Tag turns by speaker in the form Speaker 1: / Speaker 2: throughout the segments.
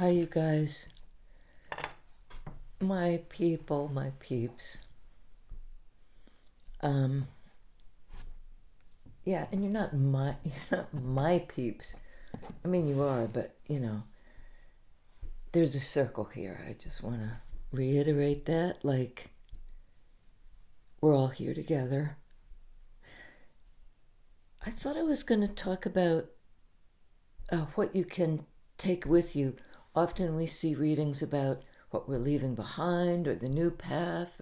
Speaker 1: Hi, you guys. My people, my peeps. Um, yeah, and you're not my peeps. I mean, you are, but there's a circle here. I just want to reiterate that, like, we're all here together. I thought I was going to talk about what you can take with you. Often we see readings about what we're leaving behind, or the new path,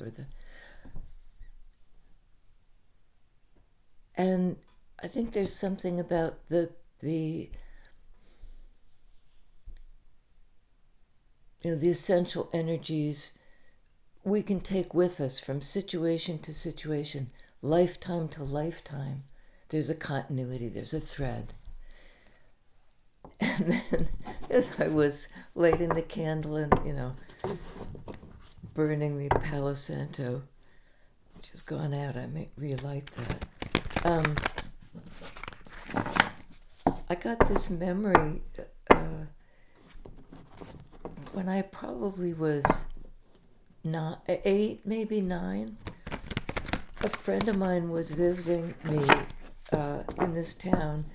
Speaker 1: and I think there's something about the the essential energies we can take with us from situation to situation, lifetime to lifetime. There's a continuity, there's a thread. And then, as I was lighting the candle and, burning the Palo Santo, which has gone out, I may relight that. I got this memory when I probably was 8, maybe 9. A friend of mine was visiting me in this town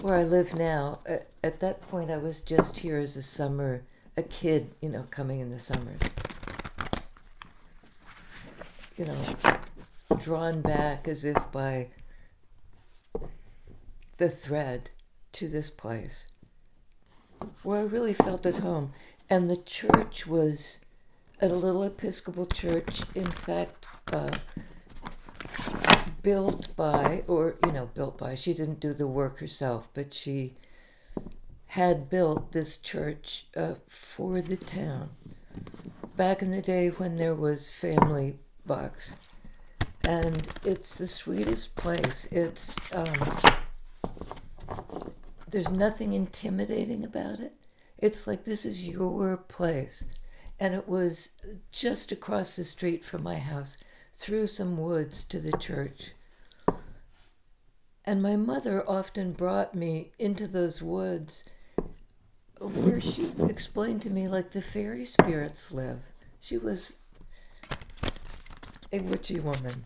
Speaker 1: where I live now. At that point, I was just here as a kid, coming in the summer. Drawn back as if by the thread to this place where I really felt at home. And the church was a little Episcopal church, in fact, built by, she didn't do the work herself, but she had built this church for the town back in the day when there was family bucks. And it's the sweetest place. There's nothing intimidating about it. It's like, this is your place. And it was just across the street from my house, through some woods to the church. And my mother often brought me into those woods where she explained to me, like, the fairy spirits live. She was a witchy woman,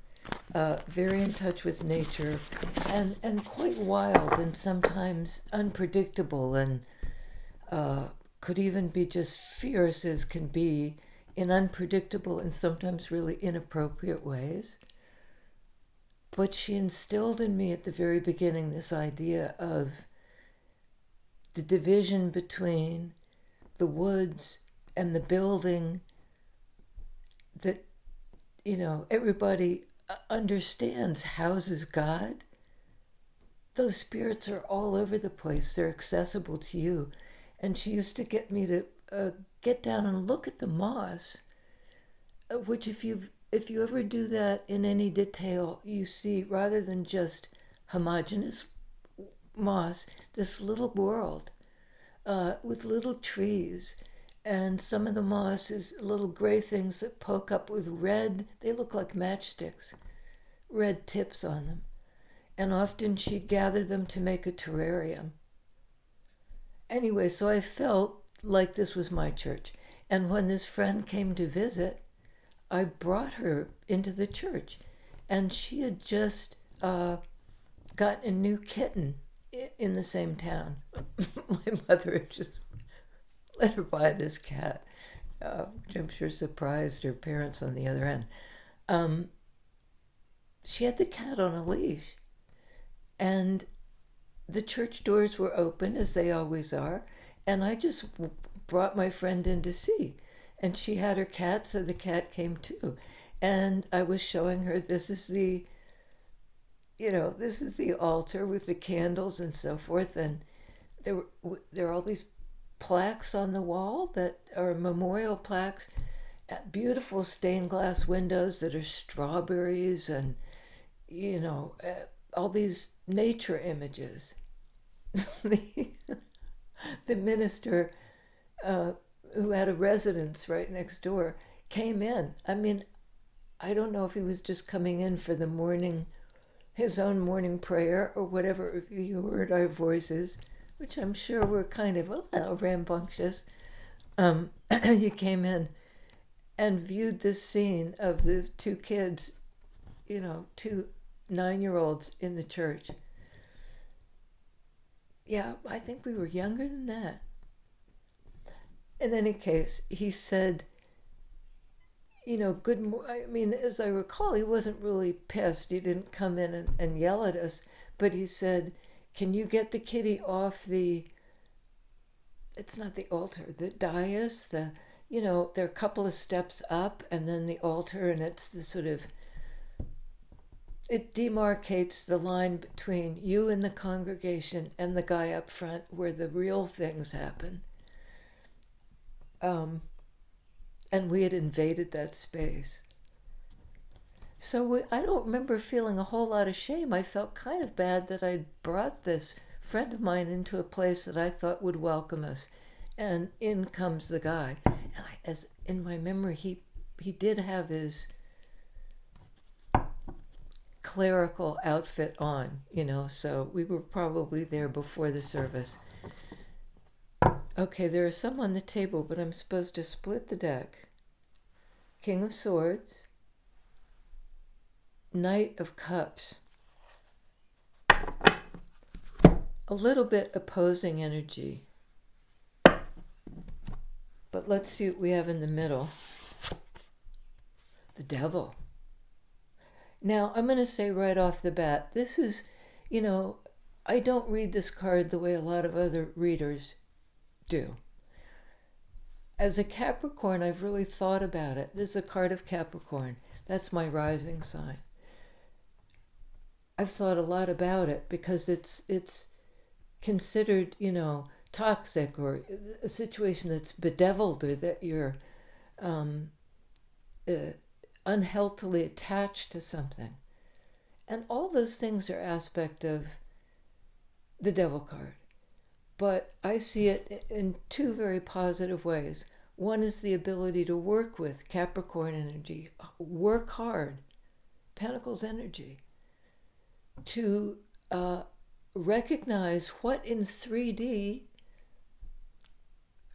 Speaker 1: very in touch with nature, and quite wild and sometimes unpredictable, and could even be just fierce as can be in unpredictable and sometimes really inappropriate ways. But she instilled in me at the very beginning this idea of the division between the woods and the building, that, everybody understands houses God. Those spirits are all over the place. They're accessible to you. And she used to get me to get down and look at the moss, which if you ever do that in any detail, you see, rather than just homogeneous moss, this little world with little trees. And some of the moss is little gray things that poke up with red, they look like matchsticks, red tips on them. And often she'd gather them to make a terrarium. Anyway, so I felt like this was my church. And when this friend came to visit, I brought her into the church. And she had just got a new kitten in the same town. My mother had just let her buy this cat, which I'm sure surprised her parents on the other end. She had the cat on a leash. And the church doors were open, as they always are, and I just brought my friend in to see. And she had her cat, so the cat came too. And I was showing her, this is the altar with the candles and so forth. And there are all these plaques on the wall that are memorial plaques, beautiful stained glass windows that are strawberries and, all these nature images. The minister, who had a residence right next door, came in. I mean, I don't know if he was just coming in for his own morning prayer or whatever, if he heard our voices, which I'm sure were kind of a little rambunctious, you came in and viewed this scene of the two kids, two 9-year-olds in the church. Yeah, I think we were younger than that. In any case, he said, I mean, as I recall, he wasn't really pissed. He didn't come in and yell at us, but he said, can you get the kitty off it's not the altar, the dais, they're a couple of steps up and then the altar, and it's the sort of, it demarcates the line between you and the congregation and the guy up front where the real things happen. And we had invaded that space. So I don't remember feeling a whole lot of shame. I felt kind of bad that I'd brought this friend of mine into a place that I thought would welcome us. And in comes the guy. And as in my memory, he did have his clerical outfit on, so we were probably there before the service. Okay, there are some on the table, but I'm supposed to split the deck. King of Swords, Knight of Cups. A little bit opposing energy. But let's see what we have in the middle. The Devil. Now, I'm going to say right off the bat, this is, I don't read this card the way a lot of other readers do. As a Capricorn, I've really thought about it. This is a card of Capricorn. That's my rising sign. I've thought a lot about it because it's considered, toxic, or a situation that's bedeviled, or that you're unhealthily attached to something. And all those things are aspect of the Devil card. But I see it in two very positive ways. One is the ability to work with Capricorn energy, work hard, Pentacles energy, to recognize what in 3D,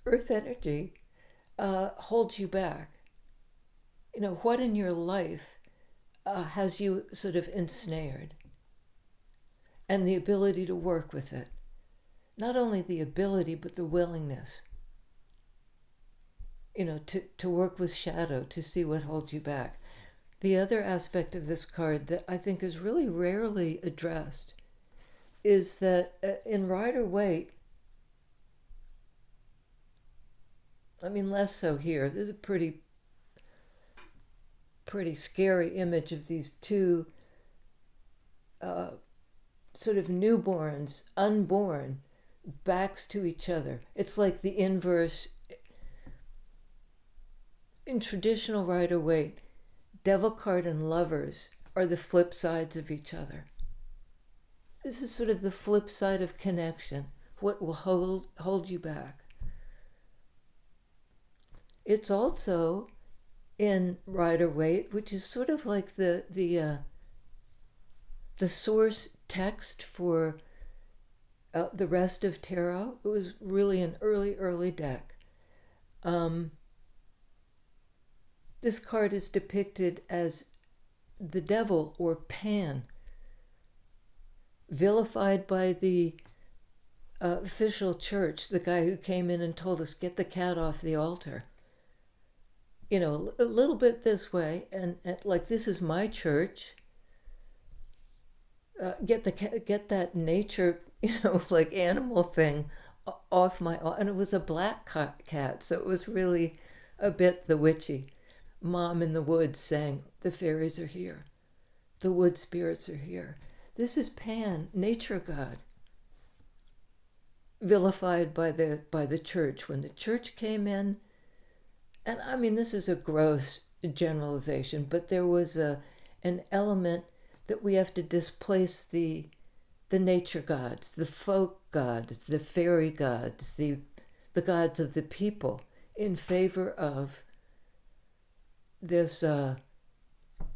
Speaker 1: Earth energy, holds you back. What in your life has you sort of ensnared, and the ability to work with it. Not only the ability, but the willingness, to work with shadow, to see what holds you back. The other aspect of this card that I think is really rarely addressed is that in Rider-Waite, I mean, less so here. There's a pretty scary image of these two sort of newborns, unborn, backs to each other. It's like the inverse. In traditional Rider-Waite, Devil card and Lovers are the flip sides of each other. This is sort of the flip side of connection, what will hold you back. It's also in Rider-Waite, which is sort of like the source text for the rest of tarot. It was really an early deck. This card is depicted as the devil, or Pan, vilified by the official church, the guy who came in and told us, get the cat off the altar. A little bit this way, and like, this is my church. Get that nature, like animal thing off my, and it was a black cat, so it was really a bit the witchy. Mom in the woods saying, the fairies are here. The wood spirits are here. This is Pan, nature god, vilified by the church. When the church came in, and I mean, this is a gross generalization, but there was an element that we have to displace the nature gods, the folk gods, the fairy gods, the gods of the people, in favor of this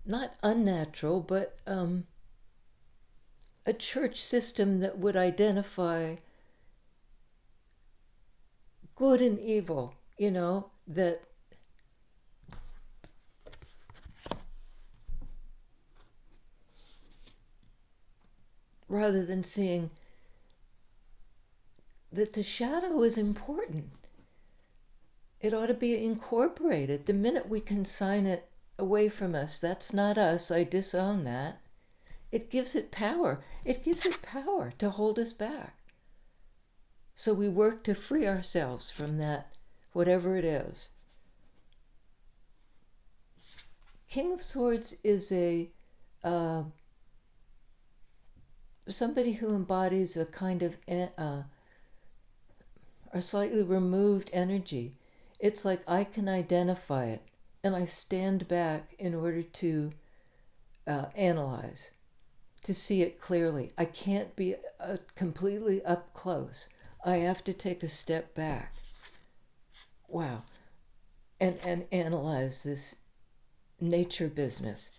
Speaker 1: not unnatural, but a church system that would identify good and evil, that rather than seeing that the shadow is important. It ought to be incorporated. The minute we consign it away from us, that's not us, I disown that. It gives it power. It gives it power to hold us back. So we work to free ourselves from that, whatever it is. King of Swords is somebody who embodies a kind of a slightly removed energy. It's like I can identify it, and I stand back in order to analyze, to see it clearly. I can't be completely up close. I have to take a step back. Wow. And analyze this nature business.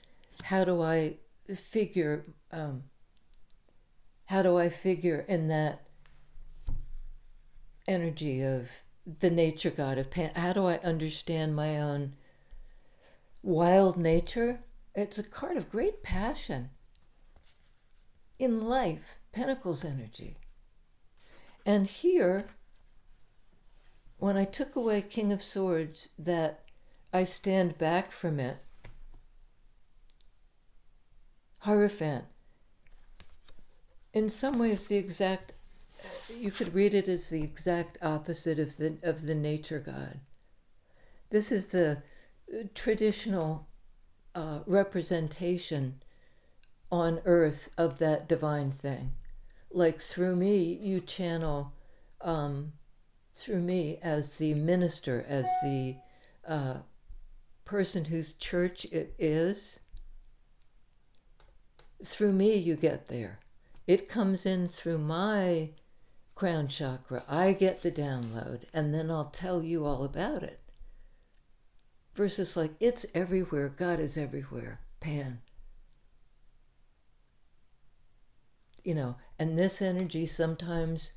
Speaker 1: How do I figure in that energy of the nature god of Pan? How do I understand my own wild nature? It's a card of great passion in life, Pentacles energy. And here, when I took away King of Swords, that I stand back from it, Hierophant, in some ways you could read it as the exact opposite of the nature god. This is the traditional representation on earth of that divine thing. Like through me, you channel, through me as the minister, as the person whose church it is. Through me, you get there. It comes in through my crown chakra. I get the download, and then I'll tell you all about it. Versus like, it's everywhere. God is everywhere. Pan. And this energy sometimes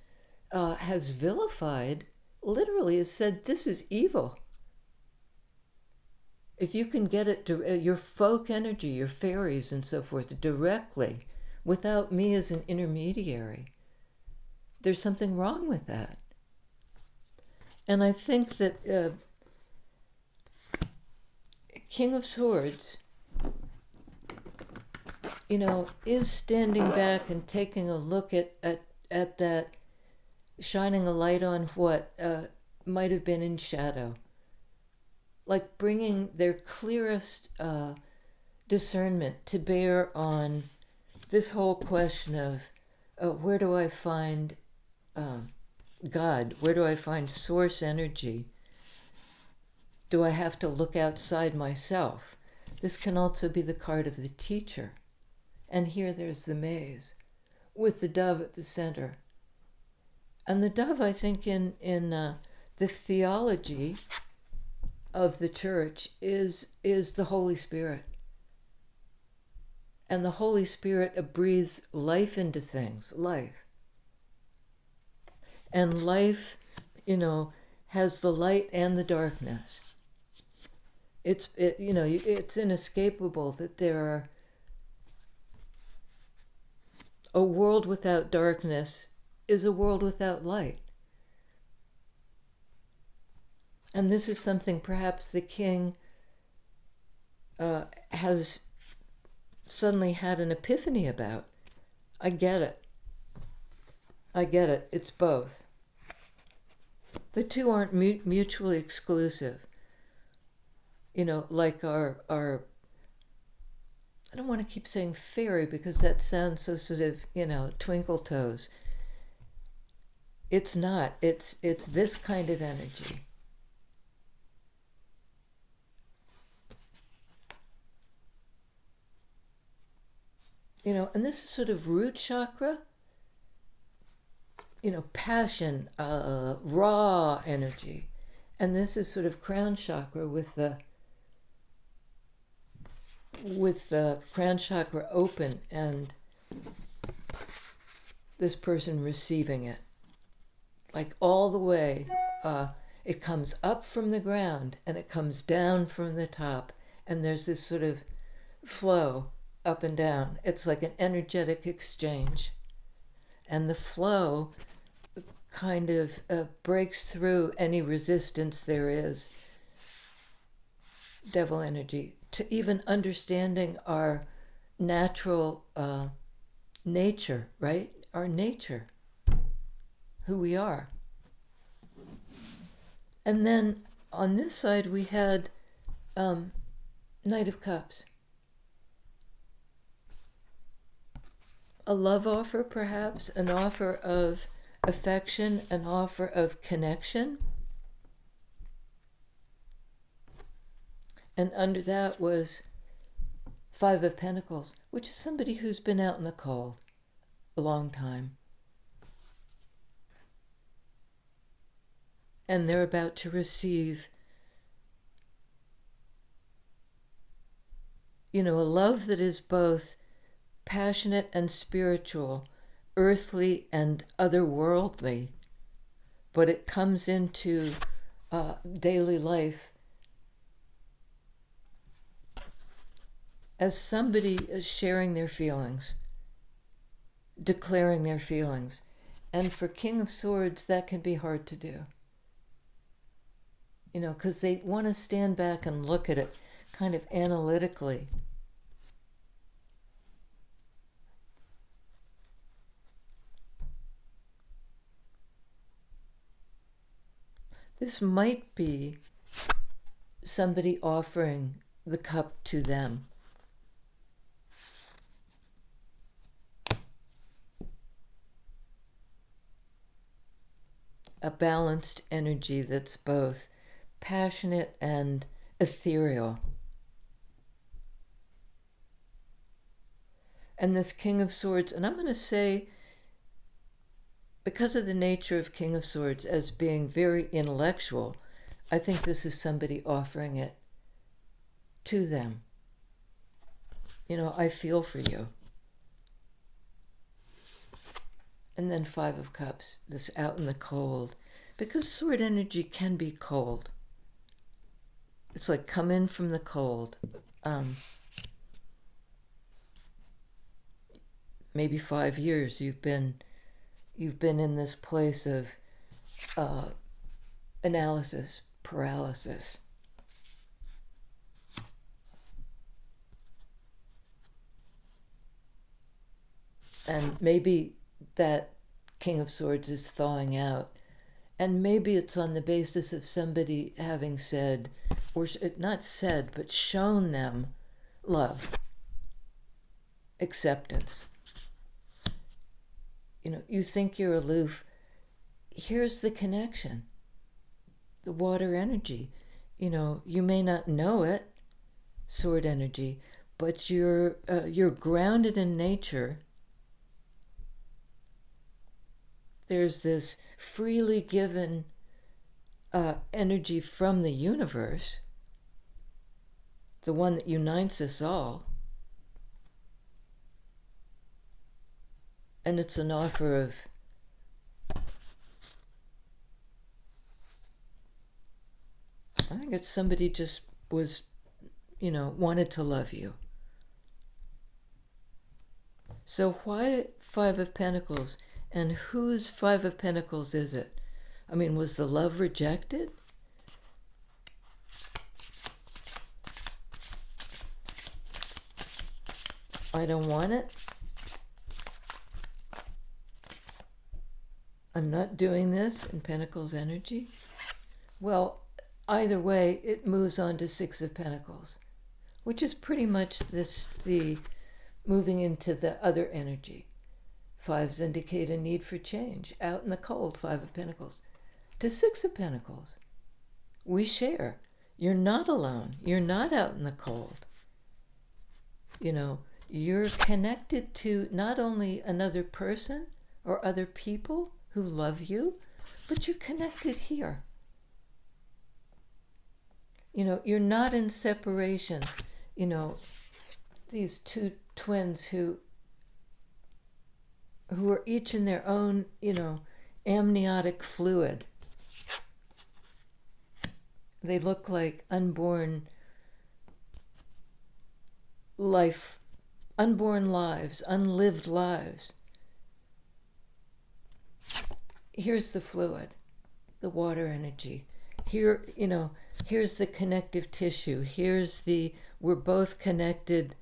Speaker 1: has vilified, literally has said, this is evil. If you can get it, your folk energy, your fairies and so forth, directly, without me as an intermediary, there's something wrong with that. And I think that King of Swords, is standing back and taking a look at that, shining a light on what might have been in shadow. Like bringing their clearest discernment to bear on this whole question of where do I find God? Where do I find source energy? Do I have to look outside myself? This can also be the card of the teacher. And here there's the maze with the dove at the center. And the dove, I think, in the theology of the church is the Holy Spirit. And the Holy Spirit breathes life into things, life. And life, has the light and the darkness. It's inescapable that there are a world without darkness is a world without light. And this is something perhaps the king has suddenly had an epiphany about. I get it. It's both. The two aren't mutually exclusive. Like our I don't want to keep saying fairy because that sounds so sort of, twinkle toes. It's not. It's this kind of energy. And this is sort of root chakra, passion, raw energy. And this is sort of crown chakra with the crown chakra open and this person receiving it. Like all the way it comes up from the ground and it comes down from the top, and there's this sort of flow up and down. It's like an energetic exchange, and the flow kind of breaks through any resistance there is, devil energy, to even understanding our natural nature, right? Our nature, who we are. And then on this side we had Knight of Cups. A love offer, perhaps, an offer of affection, an offer of connection. And under that was Five of Pentacles, which is somebody who's been out in the cold a long time. And they're about to receive, a love that is both passionate and spiritual, earthly and otherworldly, but it comes into daily life as somebody is sharing their feelings, declaring their feelings. And for King of Swords, that can be hard to do. Because they want to stand back and look at it kind of analytically. This might be somebody offering the cup to them. A balanced energy that's both passionate and ethereal. And this King of Swords, and I'm going to say, because of the nature of King of Swords as being very intellectual, I think this is somebody offering it to them. I feel for you. And then Five of Cups, this out in the cold. Because sword energy can be cold. It's like come in from the cold. Maybe 5 years you've been in this place of analysis, paralysis. And maybe that King of Swords is thawing out. And maybe it's on the basis of somebody having said, or not said, but shown them love, acceptance. You think you're aloof. Here's the connection. The water energy. You may not know it, sword energy, but you're grounded in nature. There's this freely given energy from the universe, the one that unites us all. And it's an offer of I think it's somebody just was, wanted to love you. So why Five of Pentacles? And whose Five of Pentacles is it? Was the love rejected? I don't want it. I'm not doing this in Pentacles energy. Well, either way, it moves on to Six of Pentacles, which is pretty much the moving into the other energy. Fives indicate a need for change. Out in the cold, Five of Pentacles. To Six of Pentacles. We share. You're not alone. You're not out in the cold. You're connected to not only another person or other people who love you, but you're connected here. You're not in separation. These two twins who are each in their own, amniotic fluid. They look like unborn life, unborn lives, unlived lives. Here's the fluid, the water energy. Here, here's the connective tissue. We're both connected,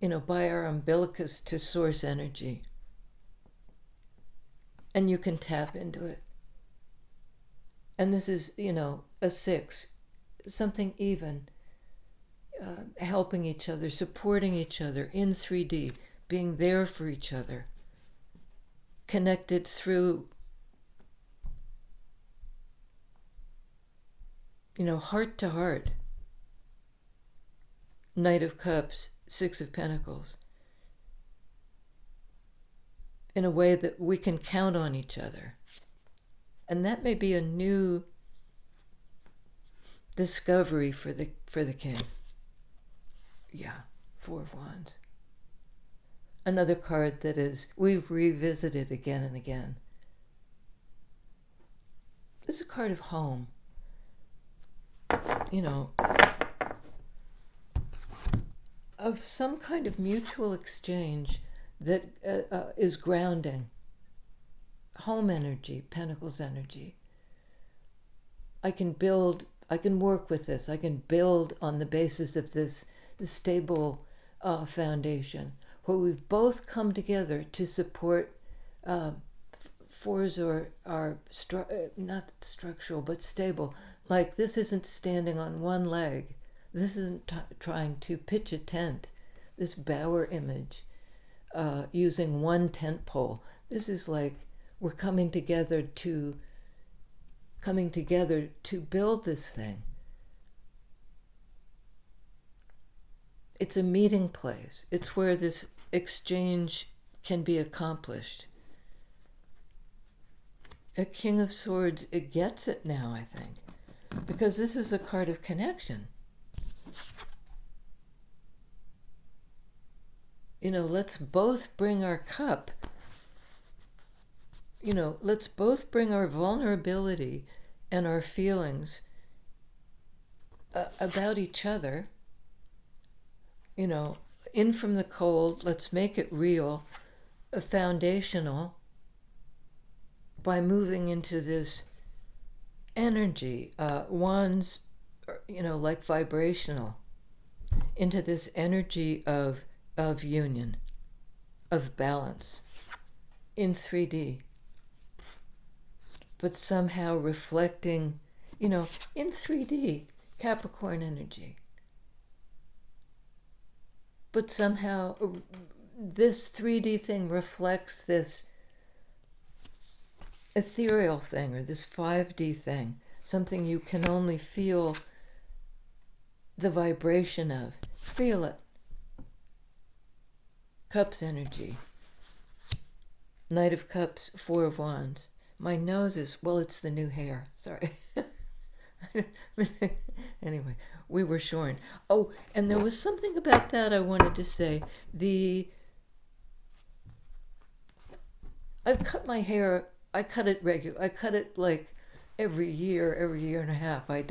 Speaker 1: by our umbilicus to source energy. And you can tap into it. And this is, a 6, something even, helping each other, supporting each other in 3D, being there for each other, connected through, heart to heart. Knight of Cups, 6 of Pentacles. In a way that we can count on each other. And that may be a new discovery for the king. Yeah, 4 of Wands. Another card that we've revisited again and again. This is a card of home. Of some kind of mutual exchange that is grounding. Home energy, Pentacles energy. I can work with this. I can build on the basis of this stable foundation where we've both come together to support. Fours are not structural but stable. Like this isn't standing on one leg. This isn't trying to pitch a tent. This bower image using one tent pole. This is like we're coming together to build this thing. It's a meeting place. It's where this exchange can be accomplished. A King of Swords, it gets it now, I think, because this is a card of connection. Let's both bring our cup. Let's both bring our vulnerability and our feelings about each other. In from the cold, let's make it real, foundational, by moving into this energy, wands, like vibrational, into this energy of union, of balance, in 3D. But somehow reflecting, in 3D, Capricorn energy. But somehow this 3D thing reflects this ethereal thing, or this 5D thing, something you can only feel the vibration of. Feel it. Cups energy. Knight of Cups, 4 of Wands. My nose is, it's the new hair. Sorry. Anyway, we were shorn. Oh, and there was something about that I wanted to say. I've cut my hair, I cut it regular. I cut it like every year and a half. I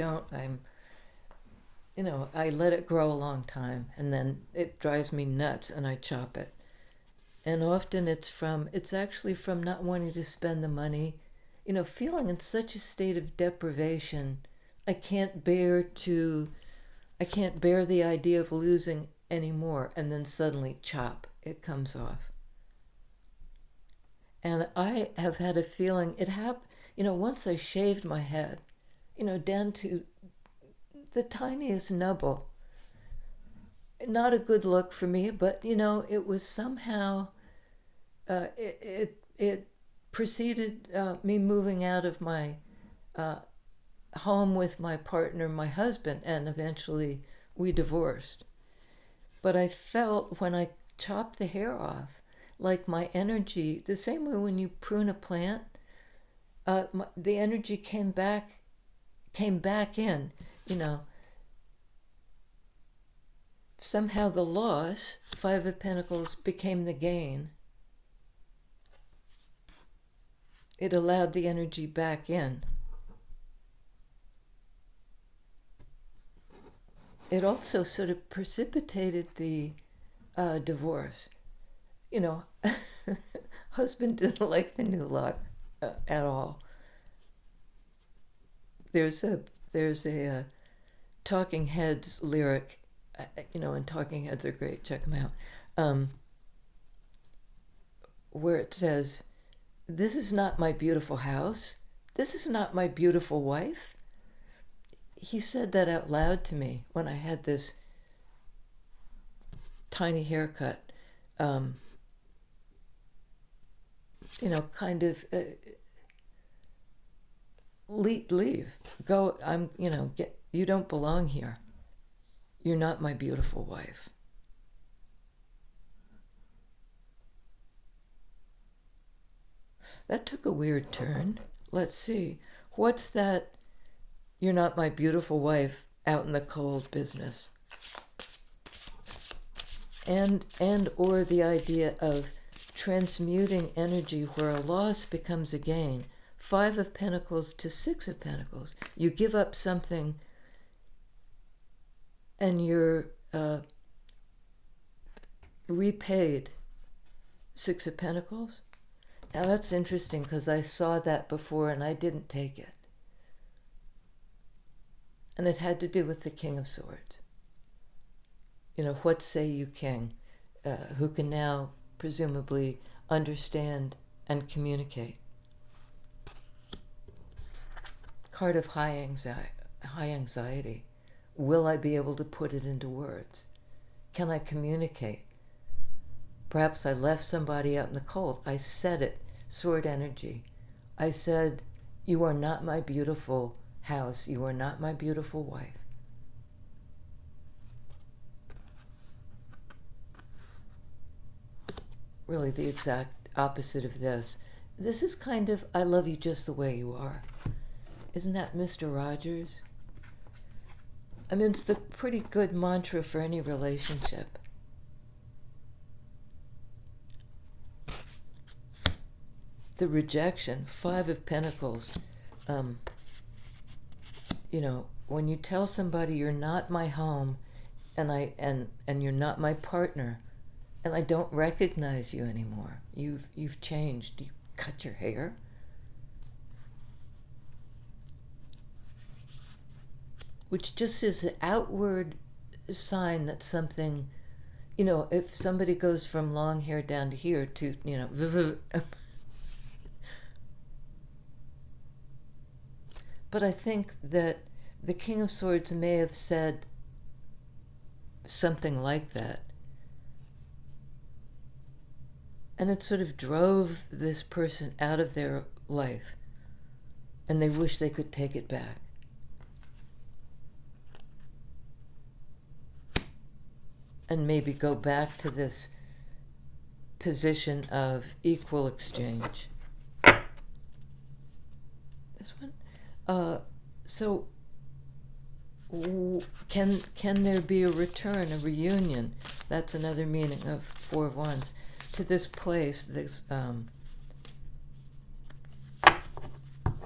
Speaker 1: let it grow a long time, and then it drives me nuts and I chop it. And often it's actually from not wanting to spend the money, feeling in such a state of deprivation. I can't bear the idea of losing anymore, and then suddenly, chop, it comes off. And I have had a feeling, it happened, once I shaved my head, down to the tiniest nubble. Not a good look for me, but, it was somehow, it preceded me moving out of my home with my partner, my husband, and eventually we divorced. But I felt when I chopped the hair off, like my energy, the same way when you prune a plant, the energy came back in, Somehow the loss, 5 of Pentacles, became the gain. It allowed the energy back in. it also sort of precipitated the divorce. You know, husband didn't like the new lock at all. There's a Talking Heads lyric, and Talking Heads are great. Check them out. Where it says, "This is not my beautiful house. This is not my beautiful wife." He said that out loud to me when I had this tiny haircut. Kind of leave. Go. You don't belong here. You're not my beautiful wife. That took a weird turn. Let's see. What's that "you're not my beautiful wife" out in the cold business? And or the idea of transmuting energy where a loss becomes a gain. 5 of Pentacles to 6 of Pentacles. You give up something and you're repaid. 6 of Pentacles. Now that's interesting because I saw that before and I didn't take it. And it had to do with the King of Swords. What say you, King, who can now presumably understand and communicate. Card of high anxiety. Will I be able to put it into words? Can I communicate? Perhaps I left somebody out in the cold. I said it, sword energy. I said, "You are not my beautiful house. You are not my beautiful wife." Really the exact opposite of this. This is kind of, "I love you just the way you are." Isn't that Mr. Rogers? I mean, it's the pretty good mantra for any relationship. The rejection, 5 of Pentacles. When you tell somebody you're not my home and you're not my partner, and I don't recognize you anymore. You've changed. You cut your hair. Which just is an outward sign that something, if somebody goes from long hair down to here to, But I think that the King of Swords may have said something like that. And it sort of drove this person out of their life. And they wish they could take it back. And maybe go back to this position of equal exchange. This one? So can there be a return, a reunion? That's another meaning of 4 of Wands. To this place, this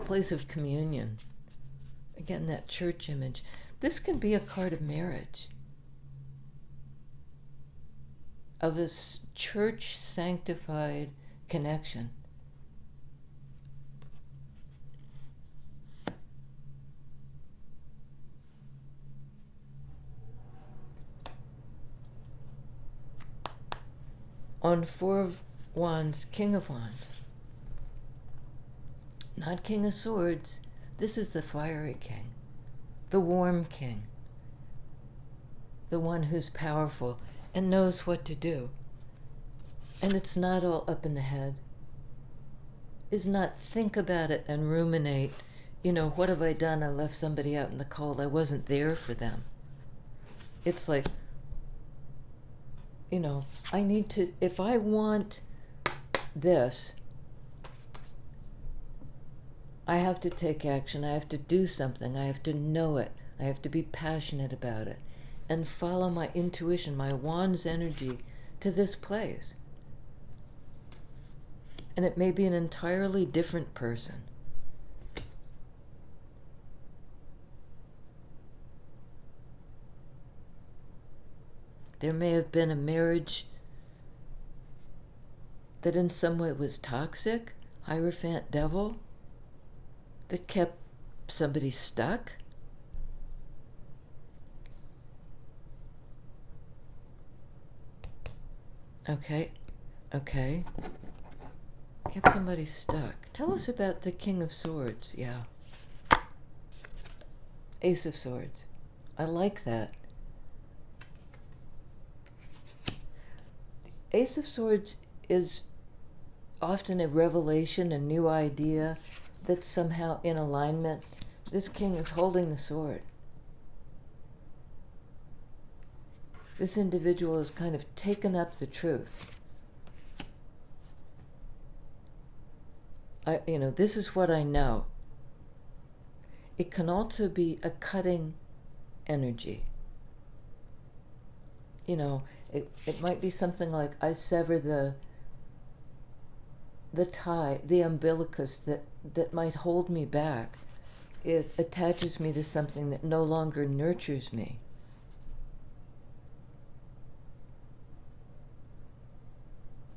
Speaker 1: place of communion. Again, that church image. This can be a card of marriage. Of this church sanctified connection. On 4 of Wands, King of Wands. Not King of Swords. This is the fiery king. The warm king. The one who's powerful and knows what to do. And it's not all up in the head. It's not think about it and ruminate. What have I done? I left somebody out in the cold. I wasn't there for them. It's like, I need to, if I want this, I have to take action. I have to do something. I have to know it. I have to be passionate about it and follow my intuition, my Wands energy to this place. And it may be an entirely different person. There may have been a marriage that in some way was toxic, Hierophant devil, that kept somebody stuck. Okay. Kept somebody stuck. Tell us about the King of Swords. Yeah. Ace of Swords. I like that. Ace of Swords is often a revelation, a new idea that's somehow in alignment. This king is holding the sword. This individual has kind of taken up the truth. This is what I know. It can also be a cutting energy. It might be something like, I sever the tie, the umbilicus that might hold me back. It attaches me to something that no longer nurtures me.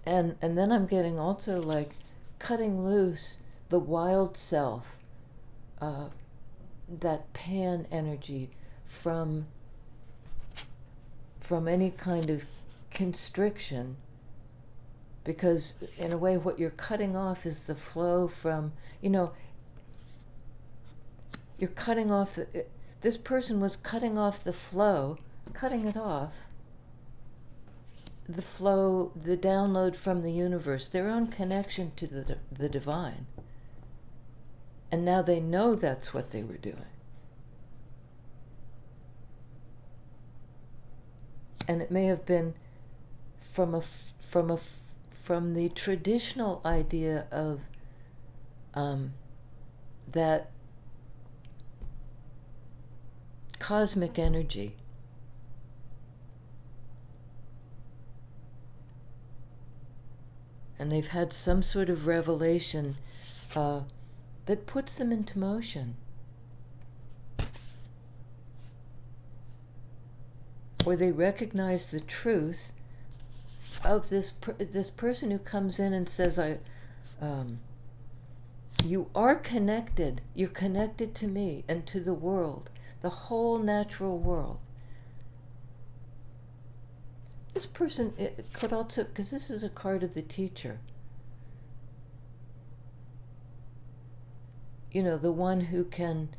Speaker 1: And then I'm getting also like cutting loose the wild self, that pan energy from any kind of constriction, because in a way what you're cutting off is the flow from, you're cutting off, this person was cutting off the flow, cutting it off, the flow, the download from the universe, their own connection to the divine. And now they know that's what they were doing. And it may have been from the traditional idea of that cosmic energy. And they've had some sort of revelation that puts them into motion. Or they recognize the truth of this person who comes in and says, you are connected. You're connected to me and to the world, the whole natural world. This person, it could also, because this is a card of the teacher, the one who can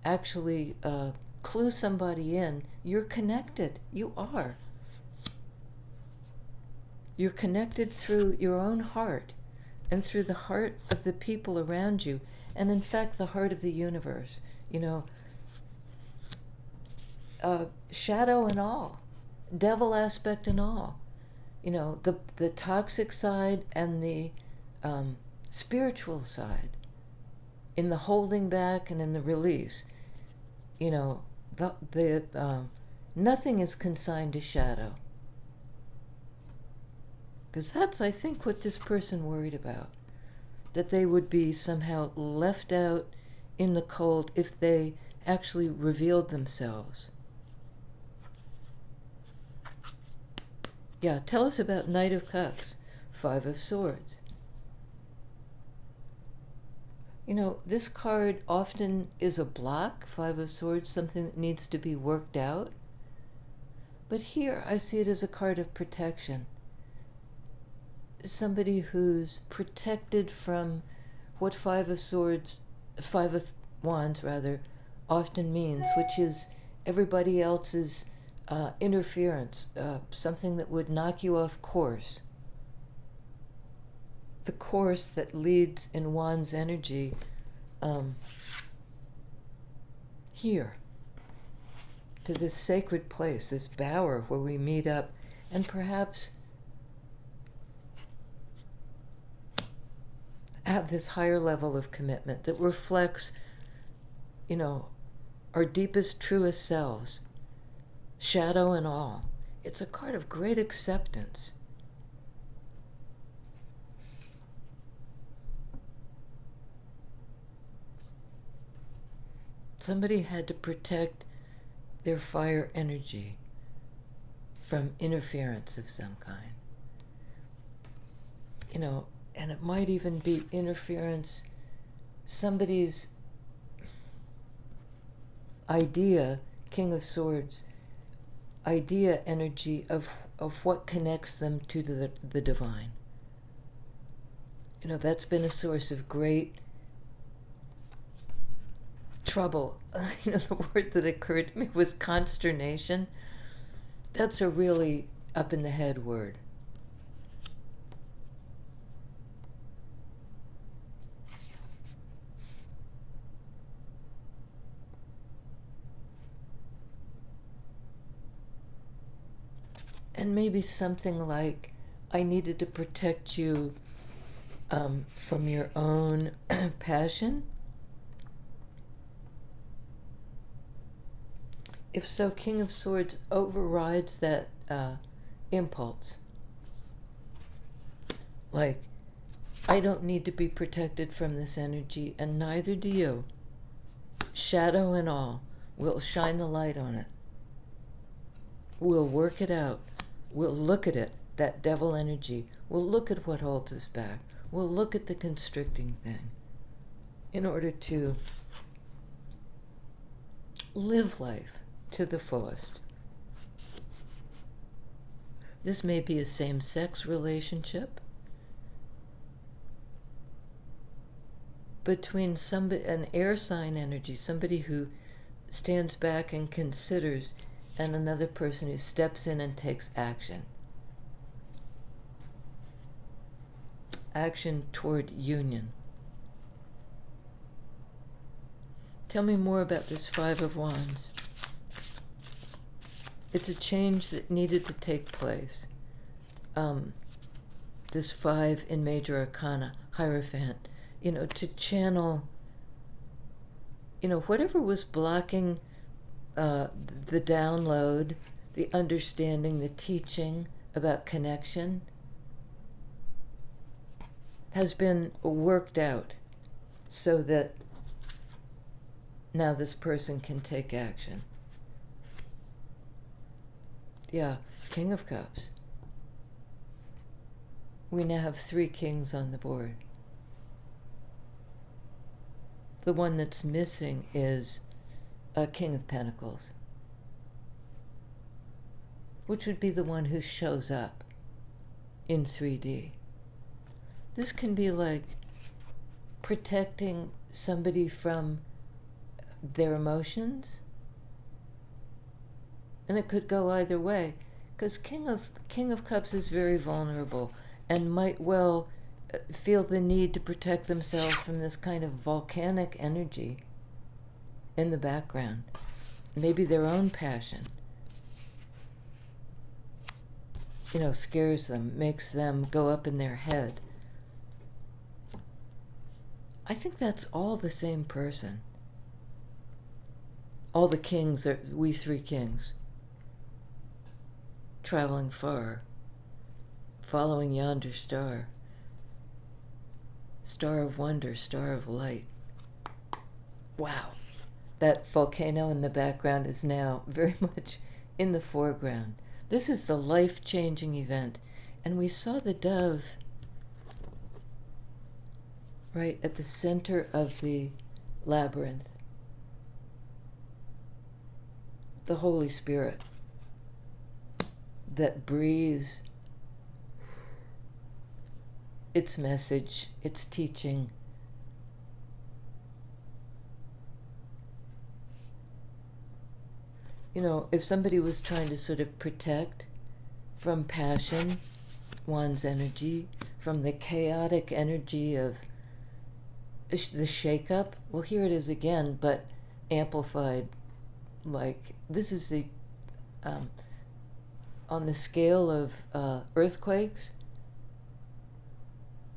Speaker 1: actually clue somebody in. You're connected. You are. You're connected through your own heart and through the heart of the people around you, and in fact the heart of the universe. Shadow and all, devil aspect and all, the toxic side and the spiritual side, in the holding back and in the release. Nothing is consigned to shadow. Because that's, I think, what this person worried about. That they would be somehow left out in the cold if they actually revealed themselves. Yeah, tell us about Knight of Cups, Five of Swords. This card often is a block, Five of Swords, something that needs to be worked out. But here I see it as a card of protection. Somebody who's protected from what Five of Wands often means, which is everybody else's interference, something that would knock you off course. The course that leads in Wands energy here, to this sacred place, this bower where we meet up and perhaps have this higher level of commitment that reflects, our deepest, truest selves, shadow and all. It's a card of great acceptance. Somebody had to protect their fire energy from interference of some kind. And it might even be interference, somebody's idea, King of Swords, idea energy of what connects them to the divine. That's been a source of great trouble. The word that occurred to me was consternation. That's a really up in the head word. And maybe something like, I needed to protect you from your own passion. If so, King of Swords overrides that impulse. Like, I don't need to be protected from this energy, and neither do you. Shadow and all, we'll shine the light on it. We'll work it out. We'll look at it, that devil energy. We'll look at what holds us back. We'll look at the constricting thing in order to live life to the fullest. This may be a same-sex relationship between somebody, an air sign energy, somebody who stands back and considers, and another person who steps in and takes action. Action toward union. Tell me more about this Five of Wands. It's a change that needed to take place. This 5 in Major Arcana, Hierophant, to channel, whatever was blocking the download, the understanding, the teaching about connection has been worked out so that now this person can take action. Yeah, King of Cups. We now have 3 kings on the board. The one that's missing is a King of Pentacles, which would be the one who shows up in 3D. This can be like protecting somebody from their emotions, and it could go either way, because King of Cups is very vulnerable and might well feel the need to protect themselves from this kind of volcanic energy in the background. Maybe their own passion, scares them, makes them go up in their head. I think that's all the same person. All the kings are we 3 kings, traveling far, following yonder star. Star of wonder, star of light. Wow. That volcano in the background is now very much in the foreground. This is the life-changing event. And we saw the dove right at the center of the labyrinth. The Holy Spirit that breathes its message, its teaching. If somebody was trying to sort of protect from passion, one's energy, from the chaotic energy of the shake-up, well, here it is again, but amplified. Like, this is the, on the scale of earthquakes,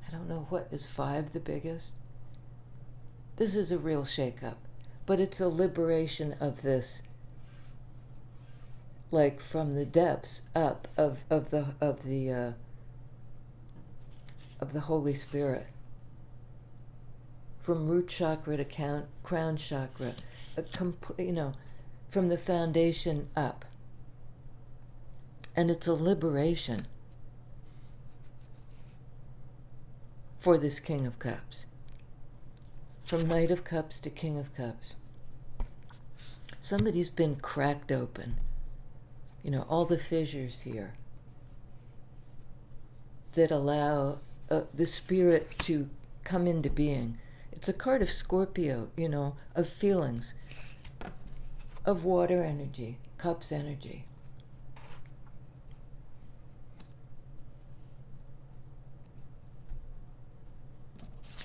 Speaker 1: I don't know, what is 5 the biggest? This is a real shake-up, but it's a liberation of this, like from the depths up of the Holy Spirit, from root chakra to crown chakra, from the foundation up. And it's a liberation for this King of Cups. From Knight of Cups to King of Cups. Somebody's been cracked open. You know, all the fissures here that allow the spirit to come into being. It's a card of Scorpio, you know, of feelings, of water energy, cups energy.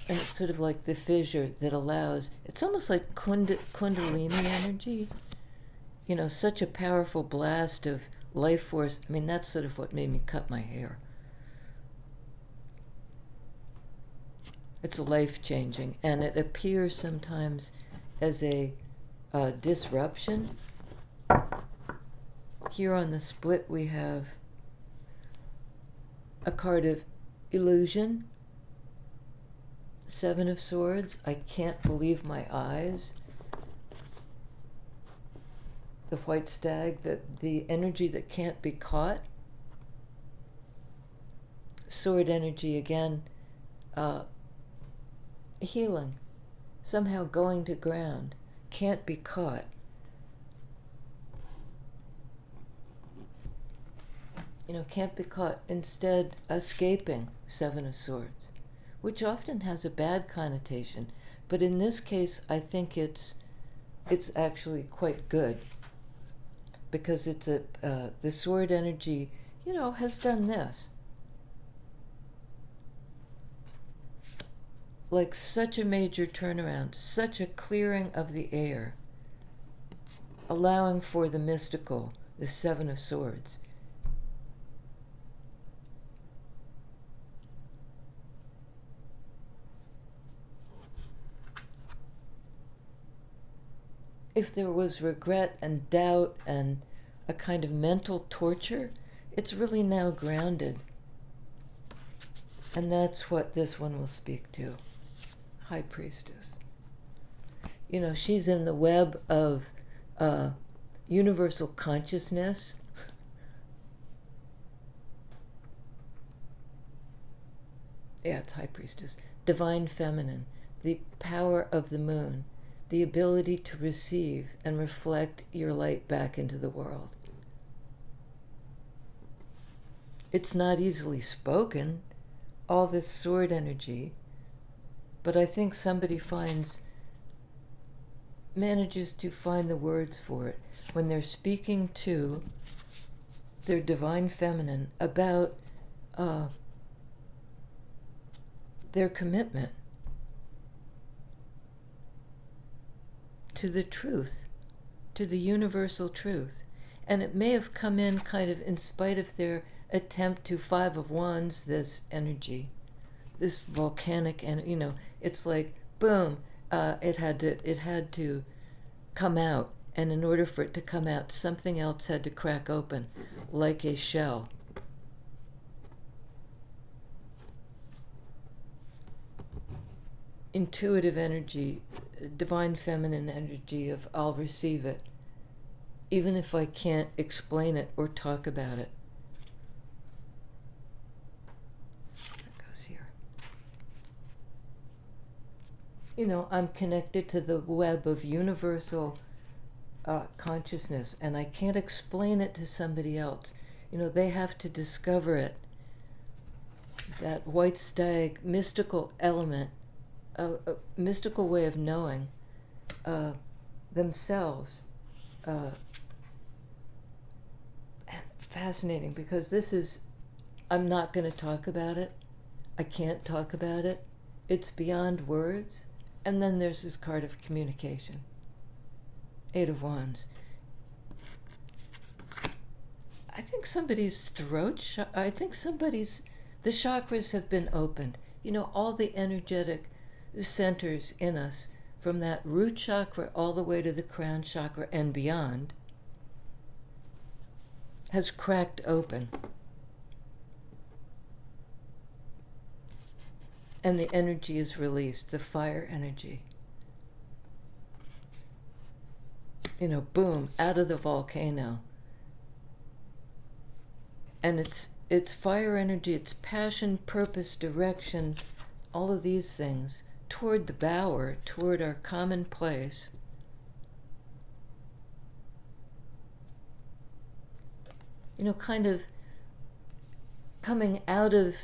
Speaker 1: And it's sort of like the fissure that allows, it's almost like Kundalini energy. You know, such a powerful blast of life force. I mean, that's sort of what made me cut my hair. It's life-changing, and it appears sometimes as a disruption. Here on the split we have a card of illusion, Seven of Swords. I can't believe my eyes. The white stag, the energy that can't be caught. Sword energy again, healing, somehow going to ground, can't be caught. You know, can't be caught, instead escaping, Seven of Swords, which often has a bad connotation, but in this case I think it's actually quite good, because it's the sword energy, you know, has done this. Like such a major turnaround, such a clearing of the air, allowing for the mystical, the Seven of Swords. If there was regret and doubt and a kind of mental torture, it's really now grounded. And that's what this one will speak to. High Priestess. You know, she's in the web of universal consciousness. Yeah, it's High Priestess. Divine Feminine, the power of the moon, the ability to receive and reflect your light back into the world. It's not easily spoken, all this sword energy, but I think somebody manages to find the words for it when they're speaking to their divine feminine about their commitment to the truth, to the universal truth. And it may have come in kind of in spite of their attempt to Five of Wands, this energy, this volcanic, and you know, it's like boom, it had to come out, and in order for it to come out, something else had to crack open, like a shell. Intuitive energy, divine feminine energy of I'll receive it, even if I can't explain it or talk about it. You know, I'm connected to the web of universal consciousness, and I can't explain it to somebody else. You know, they have to discover it. That white stag mystical element, a mystical way of knowing themselves. Fascinating, because this is, I'm not going to talk about it. I can't talk about it. It's beyond words. And then there's this card of communication. Eight of Wands. I think somebody's throat, I think somebody's, the chakras have been opened. You know, all the energetic centers in us, from that root chakra all the way to the crown chakra and beyond, has cracked open. And the energy is released, the fire energy. You know, boom, out of the volcano. And it's fire energy, it's passion, purpose, direction, all of these things toward the bower, toward our common place. You know, kind of coming out of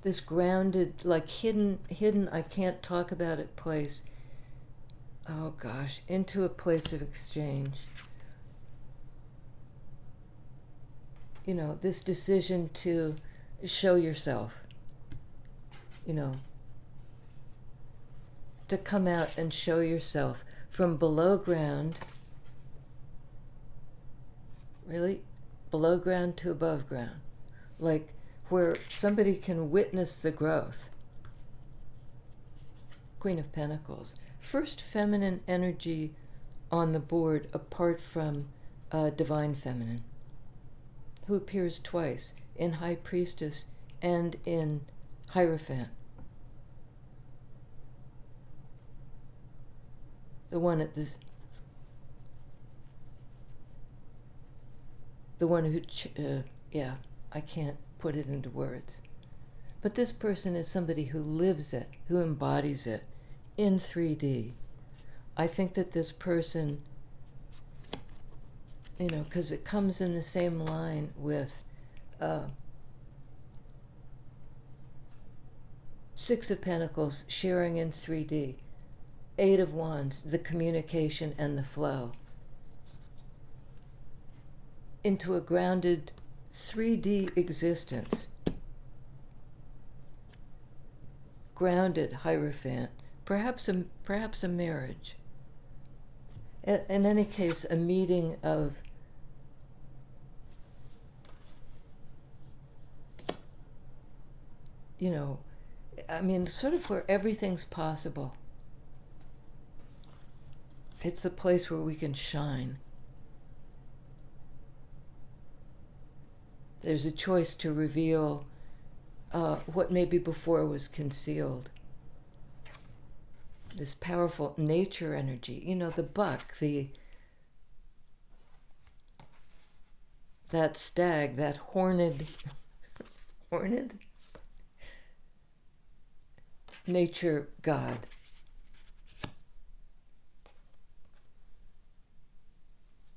Speaker 1: this grounded, like hidden, I can't talk about it place, oh gosh, into a place of exchange. You know, this decision to show yourself, you know, to come out and show yourself from below ground, really, below ground to above ground, like where somebody can witness the growth. Queen of Pentacles, first feminine energy on the board apart from Divine Feminine, who appears twice, in High Priestess and in Hierophant. The one at this, the one who, yeah, I can't put it into words. But this person is somebody who lives it, who embodies it in 3D. I think that this person, you know, because it comes in the same line with Six of Pentacles, sharing in 3D. Eight of Wands, the communication and the flow. Into a grounded 3D existence. Grounded Hierophant, perhaps a marriage. In any case, a meeting of you know, I mean, sort of where everything's possible. It's the place where we can shine. There's a choice to reveal what maybe before was concealed. This powerful nature energy, you know, the buck, that stag, that horned nature god.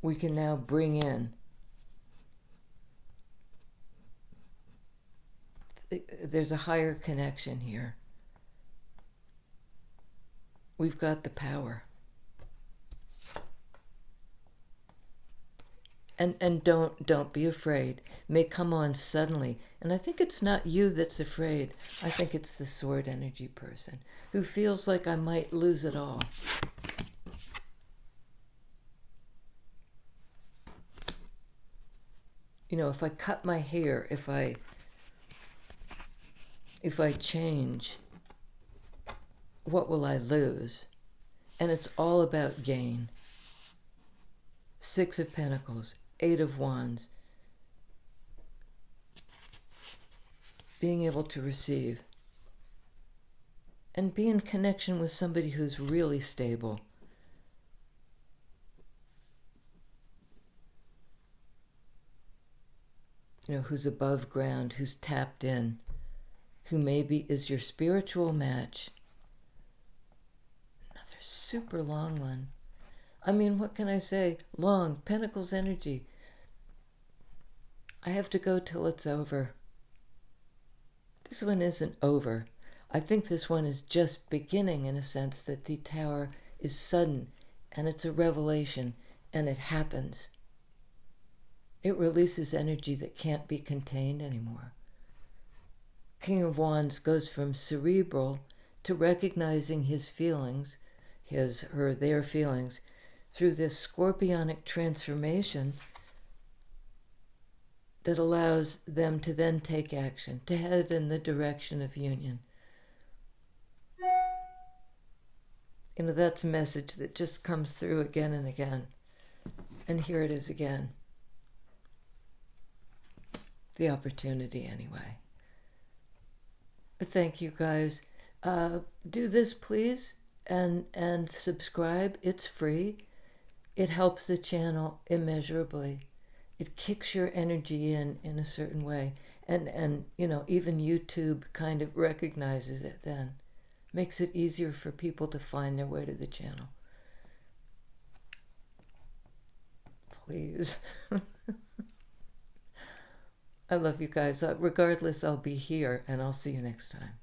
Speaker 1: We can now bring in. There's a higher connection here. We've got the power. And don't be afraid. It may come on suddenly. And I think it's not you that's afraid. I think it's the sword energy person who feels like I might lose it all. You know, if I cut my hair, if I change, what will I lose? And it's all about gain. Six of Pentacles, Eight of Wands. Being able to receive. And be in connection with somebody who's really stable. You know, who's above ground, who's tapped in, who maybe is your spiritual match. Another super long one. I mean, what can I say? Long, Pentacles energy. I have to go till it's over. This one isn't over. I think this one is just beginning, in a sense that the Tower is sudden and it's a revelation and it happens. It releases energy that can't be contained anymore. King of Wands goes from cerebral to recognizing his feelings, their feelings, through this scorpionic transformation that allows them to then take action, to head in the direction of union. You know, that's a message that just comes through again and again. And here it is again. The opportunity, anyway. Thank you, guys. Do this, please, and subscribe. It's free. It helps the channel immeasurably. it kicks your energy in a certain way. And even YouTube kind of recognizes it then. Makes it easier for people to find their way to the channel. Please. I love you guys. Regardless, I'll be here, and I'll see you next time.